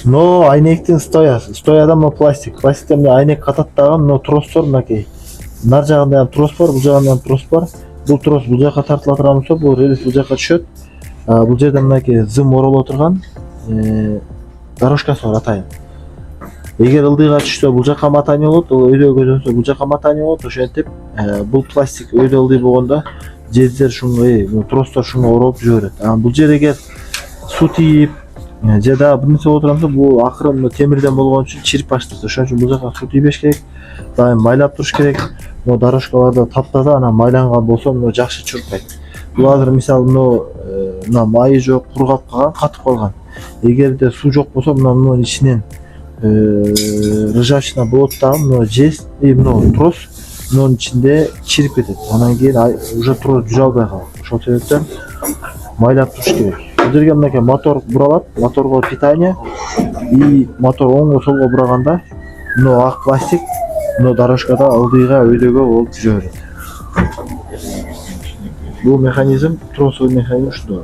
Но айнектин стояда мына пластиктен мына айнек кататтаган мына тростор мынакей. Нар жагында ham трос бар, бул жагында ham трос бар. Бул трос бул жака тартыла турган болсо, бул рельс бул жака түшөт. Бул жерде мынакей зым ороло турган дорожкасы бар атайын. Эгер ылдыйга түшсө бул жака мотание болот, ол өйдө көзөнсө бул жака мотание болот. Ошентип бул пластик өйдө ылдый болгондо жездер шунга тростор шунга оролуп жүрөт. Бул жер эгер суу тийип же дагы бир нерсе боло турган болсо, бул акырын темирден болгон үчүн чирип баштайт. Ошон үчүн бул жака суу тийбеш керек. Дайым майлап туруш керек. Mo дорожкаларда таптаза анан майланган болсо мына жакшы чуркайт. Бул азыр мисалы мына майы жок, кургап калган, катып калган. Эгерде суу жок болсо мунун ичинен ржавчина болот дагы мына жест мына трос мунун ичинде чирип кетет. Анан кийин уже трос жүрө албай калат. Ошол себептен майлап туруш керек. Бул жерге мынакей мотор буралат, моторго питание и мотор оңго солго бураганда мына ак пластик мына дорожкада ылдыйга өйдөгө болуп жүрө берет. Бул механизм, тросовый механизм ушундай.